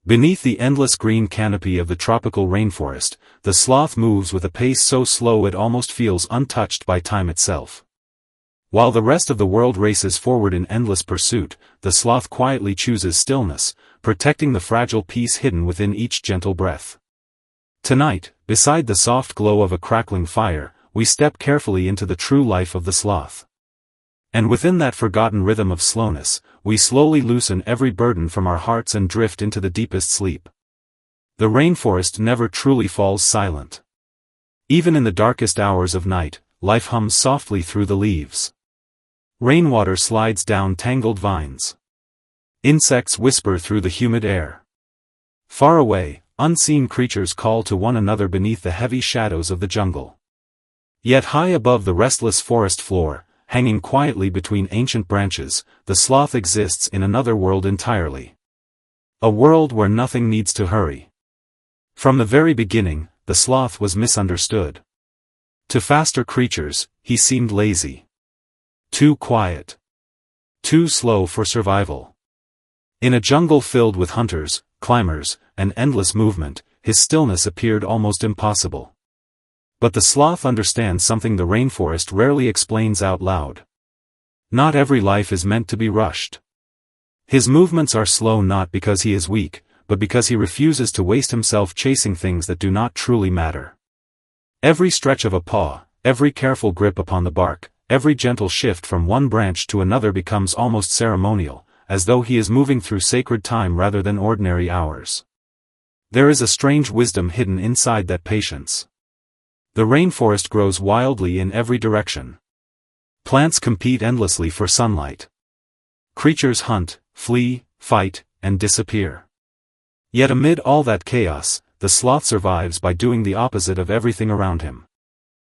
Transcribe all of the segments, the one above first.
Beneath the endless green canopy of the tropical rainforest, the sloth moves with a pace so slow it almost feels untouched by time itself. While the rest of the world races forward in endless pursuit, the sloth quietly chooses stillness, protecting the fragile peace hidden within each gentle breath. Tonight, beside the soft glow of a crackling fire, we step carefully into the true life of the sloth. And within that forgotten rhythm of slowness, we slowly loosen every burden from our hearts and drift into the deepest sleep. The rainforest never truly falls silent. Even in the darkest hours of night, life hums softly through the leaves. Rainwater slides down tangled vines. Insects whisper through the humid air. Far away, unseen creatures call to one another beneath the heavy shadows of the jungle. Yet high above the restless forest floor, hanging quietly between ancient branches, the sloth exists in another world entirely. A world where nothing needs to hurry. From the very beginning, the sloth was misunderstood. To faster creatures, he seemed lazy. Too quiet. Too slow for survival. In a jungle filled with hunters, climbers, and endless movement, his stillness appeared almost impossible. But the sloth understands something the rainforest rarely explains out loud. Not every life is meant to be rushed. His movements are slow not because he is weak, but because he refuses to waste himself chasing things that do not truly matter. Every stretch of a paw, every careful grip upon the bark, every gentle shift from one branch to another becomes almost ceremonial, as though he is moving through sacred time rather than ordinary hours. There is a strange wisdom hidden inside that patience. The rainforest grows wildly in every direction. Plants compete endlessly for sunlight. Creatures hunt, flee, fight, and disappear. Yet amid all that chaos, the sloth survives by doing the opposite of everything around him.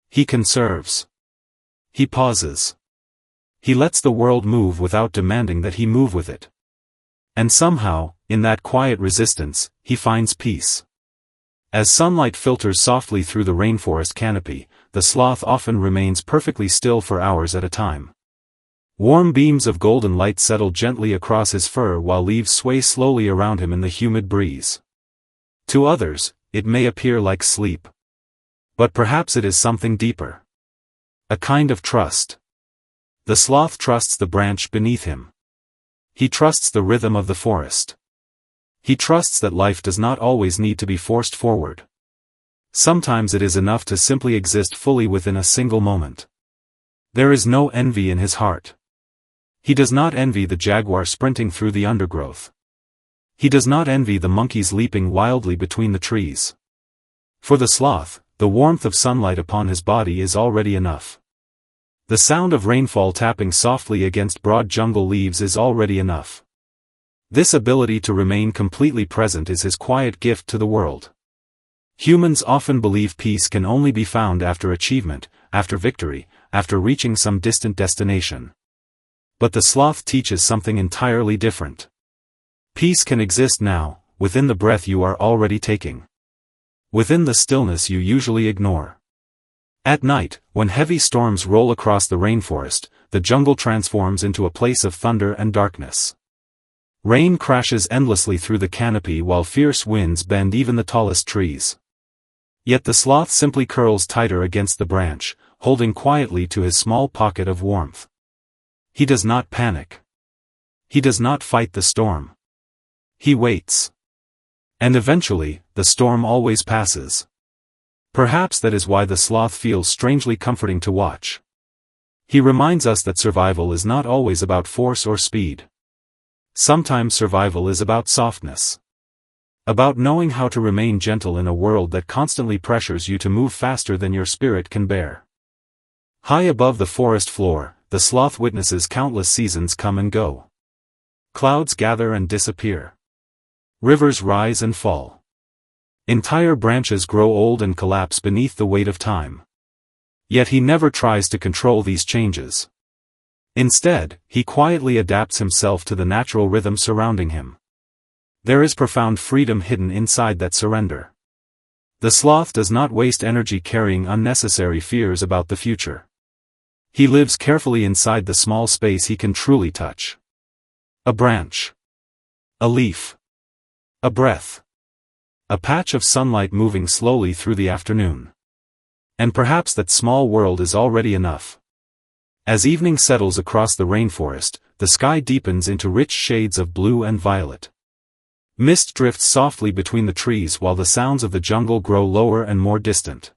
He conserves. He pauses. He lets the world move without demanding that he move with it. And somehow, in that quiet resistance, he finds peace. As sunlight filters softly through the rainforest canopy, the sloth often remains perfectly still for hours at a time. Warm beams of golden light settle gently across his fur while leaves sway slowly around him in the humid breeze. To others, it may appear like sleep. But perhaps it is something deeper. A kind of trust. The sloth trusts the branch beneath him. He trusts the rhythm of the forest. He trusts that life does not always need to be forced forward. Sometimes it is enough to simply exist fully within a single moment. There is no envy in his heart. He does not envy the jaguar sprinting through the undergrowth. He does not envy the monkeys leaping wildly between the trees. For the sloth, the warmth of sunlight upon his body is already enough. The sound of rainfall tapping softly against broad jungle leaves is already enough. This ability to remain completely present is his quiet gift to the world. Humans often believe peace can only be found after achievement, after victory, after reaching some distant destination. But the sloth teaches something entirely different. Peace can exist now, within the breath you are already taking. Within the stillness you usually ignore. At night, when heavy storms roll across the rainforest, the jungle transforms into a place of thunder and darkness. Rain crashes endlessly through the canopy while fierce winds bend even the tallest trees. Yet the sloth simply curls tighter against the branch, holding quietly to his small pocket of warmth. He does not panic. He does not fight the storm. He waits. And eventually, the storm always passes. Perhaps that is why the sloth feels strangely comforting to watch. He reminds us that survival is not always about force or speed. Sometimes survival is about softness. About knowing how to remain gentle in a world that constantly pressures you to move faster than your spirit can bear. High above the forest floor, the sloth witnesses countless seasons come and go. Clouds gather and disappear. Rivers rise and fall. Entire branches grow old and collapse beneath the weight of time. Yet he never tries to control these changes. Instead, he quietly adapts himself to the natural rhythm surrounding him. There is profound freedom hidden inside that surrender. The sloth does not waste energy carrying unnecessary fears about the future. He lives carefully inside the small space he can truly touch. A branch. A leaf. A breath. A patch of sunlight moving slowly through the afternoon. And perhaps that small world is already enough. As evening settles across the rainforest, the sky deepens into rich shades of blue and violet. Mist drifts softly between the trees while the sounds of the jungle grow lower and more distant.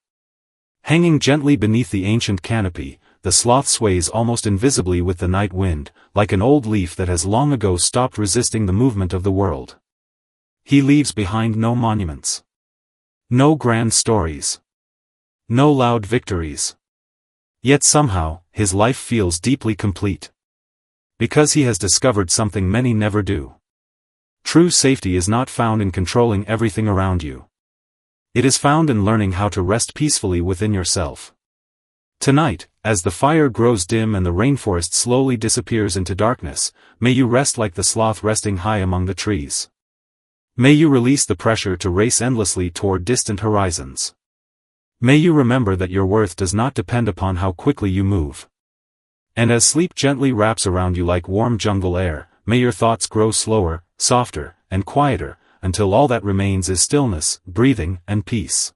Hanging gently beneath the ancient canopy, the sloth sways almost invisibly with the night wind, like an old leaf that has long ago stopped resisting the movement of the world. He leaves behind no monuments. No grand stories. No loud victories. Yet somehow, his life feels deeply complete. Because he has discovered something many never do. True safety is not found in controlling everything around you. It is found in learning how to rest peacefully within yourself. Tonight, as the fire grows dim and the rainforest slowly disappears into darkness, may you rest like the sloth resting high among the trees. May you release the pressure to race endlessly toward distant horizons. May you remember that your worth does not depend upon how quickly you move. And as sleep gently wraps around you like warm jungle air, may your thoughts grow slower, softer, and quieter, until all that remains is stillness, breathing, and peace.